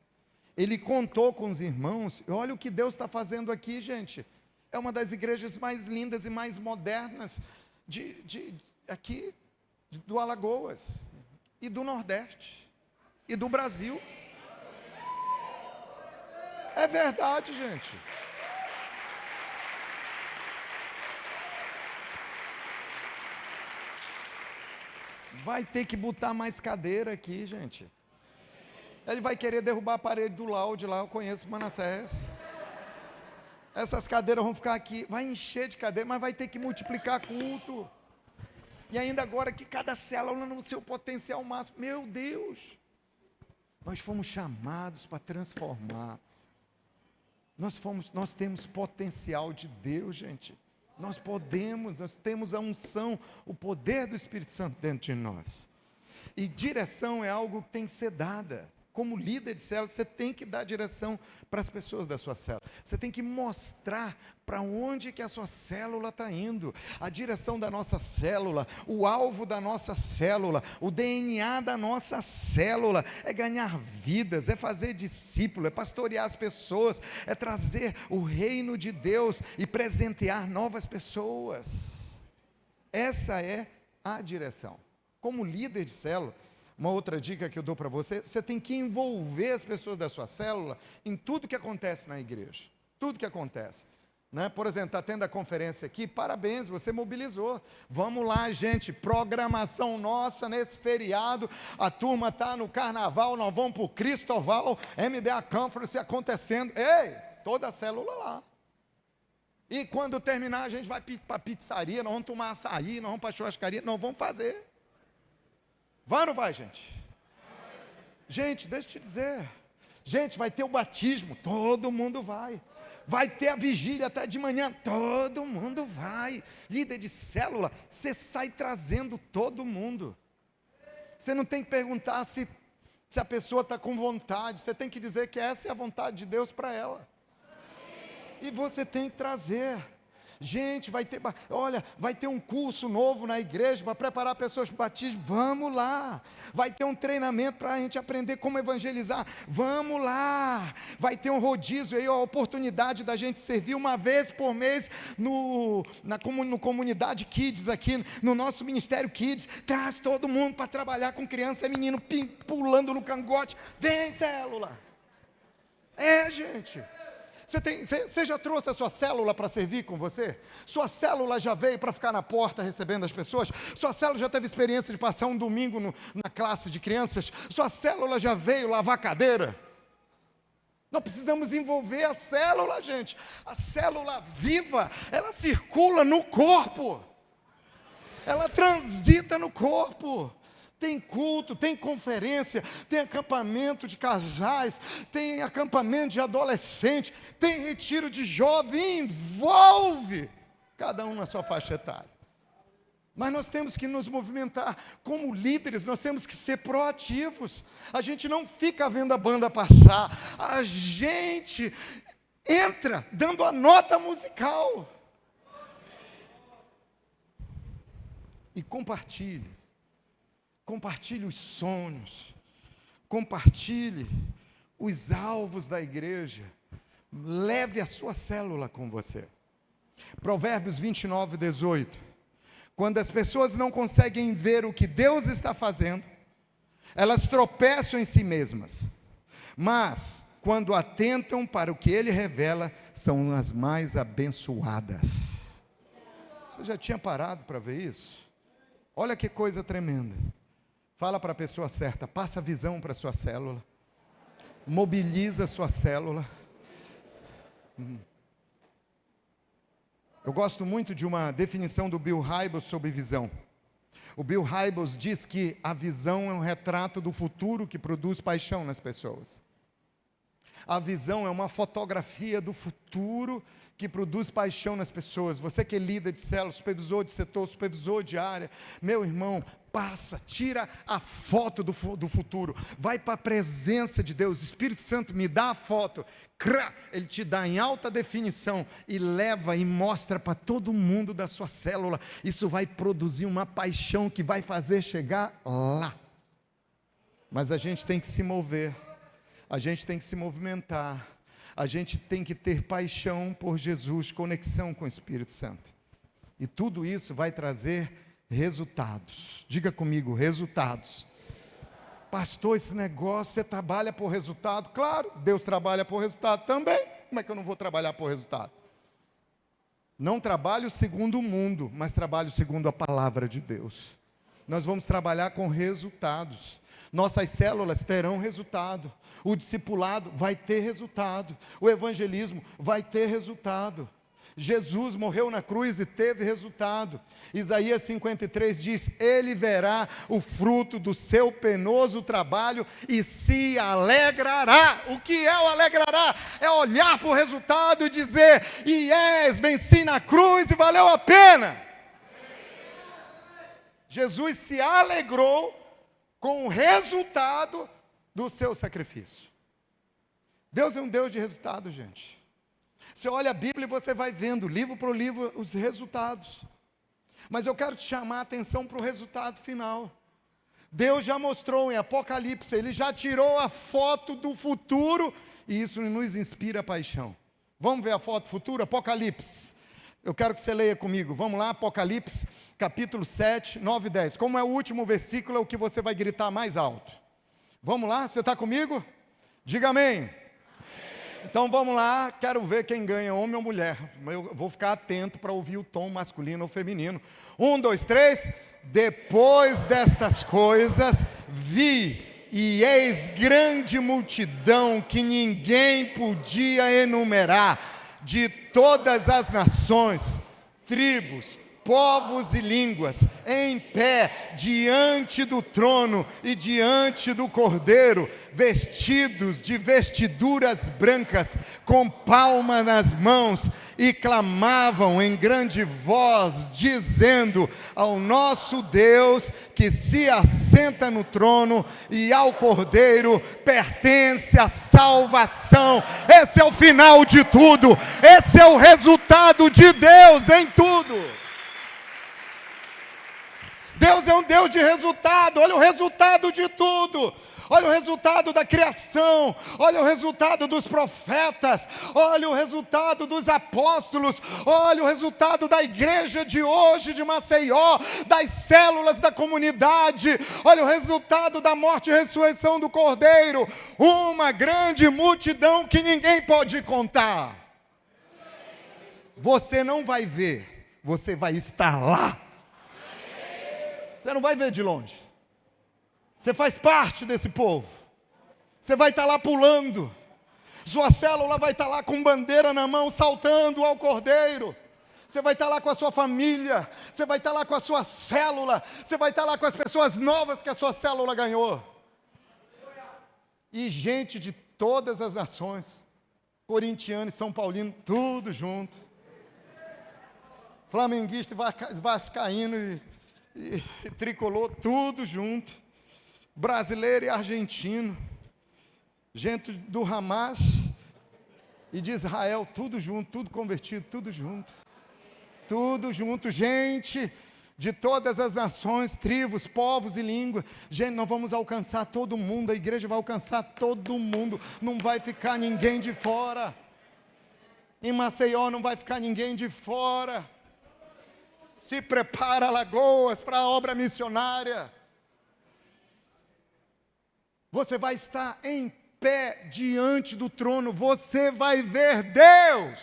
Speaker 2: Ele contou com os irmãos, e olha o que Deus está fazendo aqui, gente. É uma das igrejas mais lindas e mais modernas aqui do Alagoas, e do Nordeste, e do Brasil. É verdade, gente. Vai ter que botar mais cadeira aqui, gente. Ele vai querer derrubar a parede do Laude lá, eu conheço Manassés. Essas cadeiras vão ficar aqui, vai encher de cadeira, mas vai ter que multiplicar culto. E ainda agora que cada célula no seu potencial máximo. Meu Deus! Nós fomos chamados para transformar. Nós temos potencial de Deus, gente. Nós temos a unção, o poder do Espírito Santo dentro de nós. E direção é algo que tem que ser dada. Como líder de célula, você tem que dar direção para as pessoas da sua célula. Você tem que mostrar para onde que a sua célula está indo. A direção da nossa célula, o alvo da nossa célula, o DNA da nossa célula é ganhar vidas, é fazer discípulo, é pastorear as pessoas, é trazer o reino de Deus e presentear novas pessoas. Essa é a direção. Como líder de célula, uma outra dica que eu dou para você, você tem que envolver as pessoas da sua célula em tudo que acontece na igreja. Tudo que acontece. Né? Por exemplo, está tendo a conferência aqui, parabéns, você mobilizou. Vamos lá, gente, programação nossa nesse feriado. A turma está no carnaval, nós vamos para o Cristoval, MDA Conference acontecendo. Ei, toda a célula lá. E quando terminar, a gente vai para a pizzaria, nós vamos tomar açaí, nós vamos para a churrascaria, nós vamos fazer. Vai ou não vai, gente? Gente, deixa eu te dizer. Gente, vai ter o batismo, todo mundo vai. Vai ter a vigília até de manhã, todo mundo vai. Líder de célula, você sai trazendo todo mundo. Você não tem que perguntar se a pessoa está com vontade. Você tem que dizer que essa é a vontade de Deus para ela. E você tem que trazer. Gente, vai ter um curso novo na igreja para preparar pessoas para o batismo. Vamos lá. Vai ter um treinamento para a gente aprender como evangelizar. Vamos lá. Vai ter um rodízio aí, a oportunidade da gente servir uma vez por mês no Comunidade Kids aqui, no nosso Ministério Kids. Traz todo mundo para trabalhar com criança e menino pulando no cangote. Vem, célula. Gente. Você já trouxe a sua célula para servir com você? Sua célula já veio para ficar na porta recebendo as pessoas? Sua célula já teve experiência de passar um domingo na classe de crianças? Sua célula já veio lavar cadeira? Nós precisamos envolver a célula, gente. A célula viva, ela circula no corpo. Ela transita no corpo. Tem culto, tem conferência, tem acampamento de casais, tem acampamento de adolescente, tem retiro de jovem, envolve cada um na sua faixa etária. Mas nós temos que nos movimentar como líderes, nós temos que ser proativos. A gente não fica vendo a banda passar, a gente entra dando a nota musical. E compartilhe. Compartilhe os sonhos, compartilhe os alvos da igreja, leve a sua célula com você. Provérbios 29, 18. Quando as pessoas não conseguem ver o que Deus está fazendo, elas tropeçam em si mesmas, mas quando atentam para o que Ele revela, são as mais abençoadas. Você já tinha parado para ver isso? Olha que coisa tremenda. Fala para a pessoa certa, passa a visão para a sua célula, mobiliza a sua célula. Eu gosto muito de uma definição do Bill Hybels sobre visão. O Bill Hybels diz que a visão é um retrato do futuro que produz paixão nas pessoas. A visão é uma fotografia do futuro que produz paixão nas pessoas. Você que é líder de célula, supervisor de setor, supervisor de área, meu irmão, passa, tira a foto do futuro, vai para a presença de Deus, Espírito Santo me dá a foto, Ele te dá em alta definição e leva e mostra para todo mundo da sua célula. Isso vai produzir uma paixão que vai fazer chegar lá. Mas a gente tem que se mover, a gente tem que se movimentar, a gente tem que ter paixão por Jesus, conexão com o Espírito Santo. E tudo isso vai trazer resultados. Diga comigo, resultados. Pastor, esse negócio, você trabalha por resultado? Claro, Deus trabalha por resultado também. Como é que eu não vou trabalhar por resultado? Não trabalho segundo o mundo, mas trabalho segundo a palavra de Deus. Nós vamos trabalhar com resultados. Nossas células terão resultado. O discipulado vai ter resultado. O evangelismo vai ter resultado. Jesus morreu na cruz e teve resultado. Isaías 53 diz: Ele verá o fruto do seu penoso trabalho e se alegrará. O que é o alegrará? É olhar para o resultado e dizer: venci na cruz e valeu a pena. Jesus se alegrou com o resultado do seu sacrifício. Deus é um Deus de resultado, gente. Você olha a Bíblia e você vai vendo, livro por livro, os resultados. Mas eu quero te chamar a atenção para o resultado final. Deus já mostrou em Apocalipse, Ele já tirou a foto do futuro, e isso nos inspira paixão. Vamos ver a foto futura? Apocalipse. Eu quero que você leia comigo. Vamos lá, Apocalipse, capítulo 7, 9 e 10. Como é o último versículo, é o que você vai gritar mais alto. Vamos lá, você está comigo? Diga amém. Então vamos lá, quero ver quem ganha, homem ou mulher. Eu vou ficar atento para ouvir o tom masculino ou feminino. 1, 2, 3. Depois destas coisas, vi, e eis grande multidão que ninguém podia enumerar, de todas as nações, tribos, povos e línguas, em pé diante do trono e diante do Cordeiro, vestidos de vestiduras brancas, com palma nas mãos, e clamavam em grande voz, dizendo: ao nosso Deus que se assenta no trono e ao Cordeiro pertence a salvação. Esse é o final de tudo, esse é o resultado de Deus em tudo. Deus é um Deus de resultado. Olha o resultado de tudo. Olha o resultado da criação. Olha o resultado dos profetas. Olha o resultado dos apóstolos. Olha o resultado da igreja de hoje de Maceió, das células da comunidade. Olha o resultado da morte e ressurreição do Cordeiro. Uma grande multidão que ninguém pode contar. Você não vai ver, você vai estar lá. Você não vai ver de longe. Você faz parte desse povo. Você vai estar lá pulando. Sua célula vai estar lá com bandeira na mão, saltando ao Cordeiro. Você vai estar lá com a sua família. Você vai estar lá com a sua célula. Você vai estar lá com as pessoas novas que a sua célula ganhou. E gente de todas as nações. Corintiano e São Paulino, tudo junto. Flamenguista e vascaíno e tricolor, tudo junto. Brasileiro e argentino, gente do Hamas e de Israel, tudo junto, tudo convertido, tudo junto. Tudo junto, gente de todas as nações, tribos, povos e línguas. Gente, nós vamos alcançar todo mundo, a igreja vai alcançar todo mundo, não vai ficar ninguém de fora. Em Maceió não vai ficar ninguém de fora. Se prepara, Alagoas, para a obra missionária. Você vai estar em pé diante do trono. Você vai ver Deus.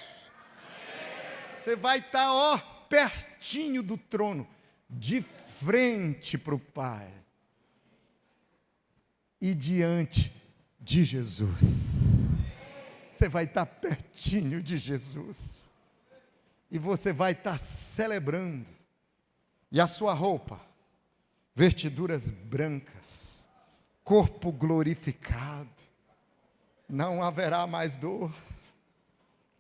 Speaker 2: Você vai estar, pertinho do trono, de frente para o Pai. E diante de Jesus. Você vai estar pertinho de Jesus. E você vai estar celebrando. E a sua roupa, vestiduras brancas, corpo glorificado, não haverá mais dor.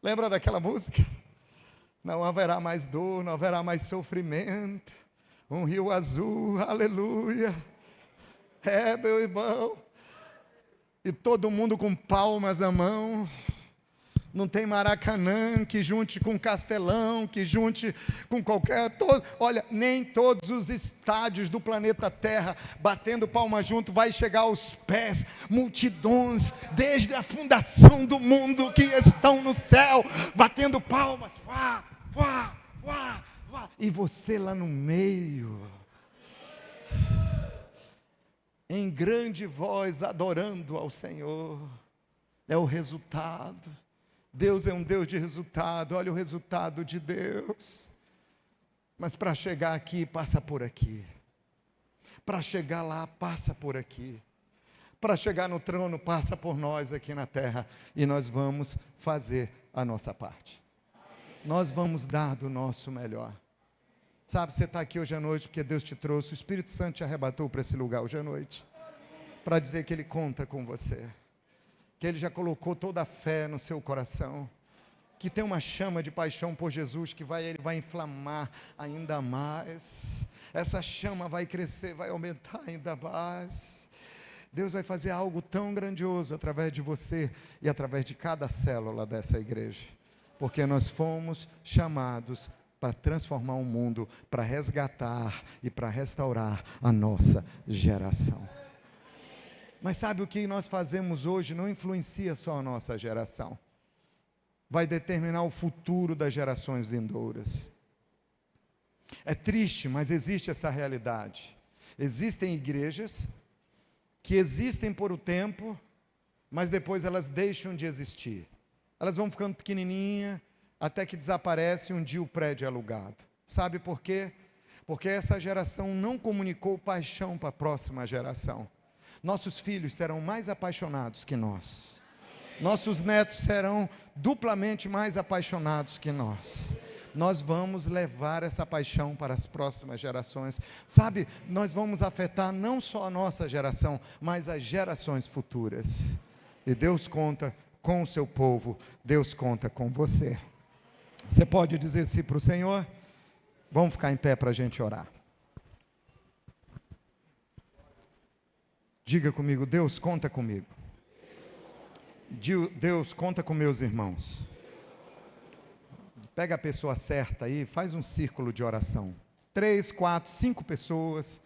Speaker 2: Lembra daquela música? Não haverá mais dor, não haverá mais sofrimento. Um rio azul, aleluia. É, meu irmão. E todo mundo com palmas na mão. Não tem Maracanã que junte com Castelão, que junte com qualquer... olha, nem todos os estádios do planeta Terra, batendo palma junto, vai chegar aos pés. Multidões, desde a fundação do mundo, que estão no céu, batendo palmas. Uá, uá, uá, uá. E você lá no meio, em grande voz, adorando ao Senhor. É o resultado. Deus é um Deus de resultado. Olha o resultado de Deus. Mas para chegar aqui, passa por aqui. Para chegar lá, passa por aqui. Para chegar no trono, passa por nós aqui na terra. E nós vamos fazer a nossa parte. Nós vamos dar do nosso melhor. Sabe, você está aqui hoje à noite porque Deus te trouxe. O Espírito Santo te arrebatou para esse lugar hoje à noite. Para dizer que Ele conta com você. Que Ele já colocou toda a fé no seu coração, que tem uma chama de paixão por Jesus, que Ele vai inflamar ainda mais, essa chama vai crescer, vai aumentar ainda mais, Deus vai fazer algo tão grandioso através de você e através de cada célula dessa igreja. Porque nós fomos chamados para transformar o mundo, para resgatar e para restaurar a nossa geração. Mas sabe o que nós fazemos hoje não influencia só a nossa geração. Vai determinar o futuro das gerações vindouras. É triste, mas existe essa realidade. Existem igrejas que existem por um tempo, mas depois elas deixam de existir. Elas vão ficando pequenininha, até que desaparece e um dia o prédio é alugado. Sabe por quê? Porque essa geração não comunicou paixão para a próxima geração. Nossos filhos serão mais apaixonados que nós. Nossos netos serão duplamente mais apaixonados que nós. Nós vamos levar essa paixão para as próximas gerações. Sabe, nós vamos afetar não só a nossa geração, mas as gerações futuras. E Deus conta com o seu povo, Deus conta com você. Você pode dizer sim para o Senhor? Vamos ficar em pé para a gente orar. Diga comigo, Deus conta comigo. Deus conta com meus irmãos. Pega a pessoa certa aí, faz um círculo de oração. 3, 4, 5 pessoas,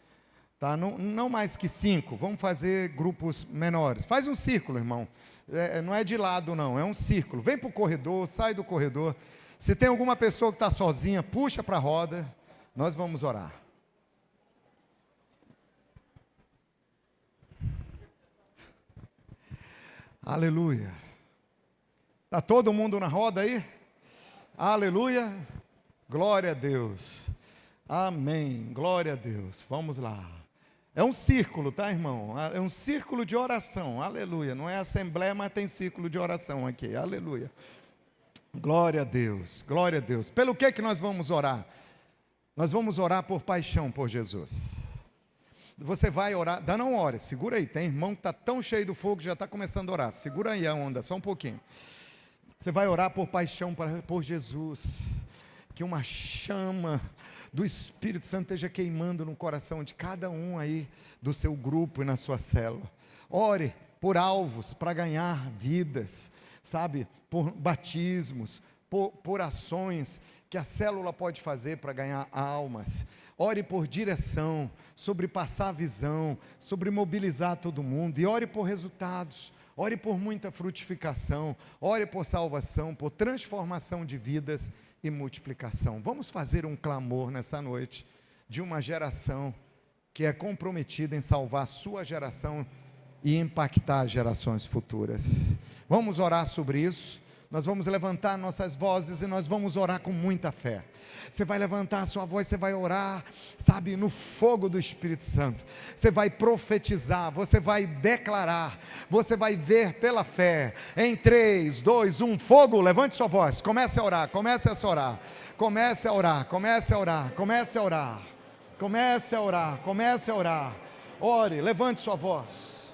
Speaker 2: tá? Não mais que 5, vamos fazer grupos menores. Faz um círculo, irmão. Não é de lado não, é um círculo. Vem para o corredor, sai do corredor. Se tem alguma pessoa que está sozinha, puxa para a roda. Nós vamos orar. Aleluia. Está todo mundo na roda aí? Aleluia. Glória a Deus. Amém. Glória a Deus. Vamos lá. É um círculo, tá, irmão? É um círculo de oração. Aleluia. Não é assembleia, mas tem círculo de oração aqui. Aleluia. Glória a Deus. Glória a Deus. Pelo que nós vamos orar? Nós vamos orar por paixão por Jesus. Você vai orar, não ore, segura aí, tem irmão que está tão cheio do fogo que já está começando a orar, segura aí a onda, só um pouquinho. Você vai orar por paixão por Jesus, que uma chama do Espírito Santo esteja queimando no coração de cada um aí, do seu grupo e na sua célula. Ore por alvos para ganhar vidas, sabe, por batismos, por ações que a célula pode fazer para ganhar almas. Ore por direção, sobre passar a visão, sobre mobilizar todo mundo. E ore por resultados, ore por muita frutificação, ore por salvação, por transformação de vidas e multiplicação. Vamos fazer um clamor nessa noite de uma geração que é comprometida em salvar a sua geração e impactar as gerações futuras. Vamos orar sobre isso. Nós vamos levantar nossas vozes e nós vamos orar com muita fé. Você vai levantar a sua voz, você vai orar, sabe, no fogo do Espírito Santo. Você vai profetizar, você vai declarar, você vai ver pela fé. Em 3, 2, 1, fogo, levante sua voz, comece a orar, comece a orar. Comece a orar, comece a orar, comece a orar. Comece a orar, comece a orar. Ore, levante sua voz.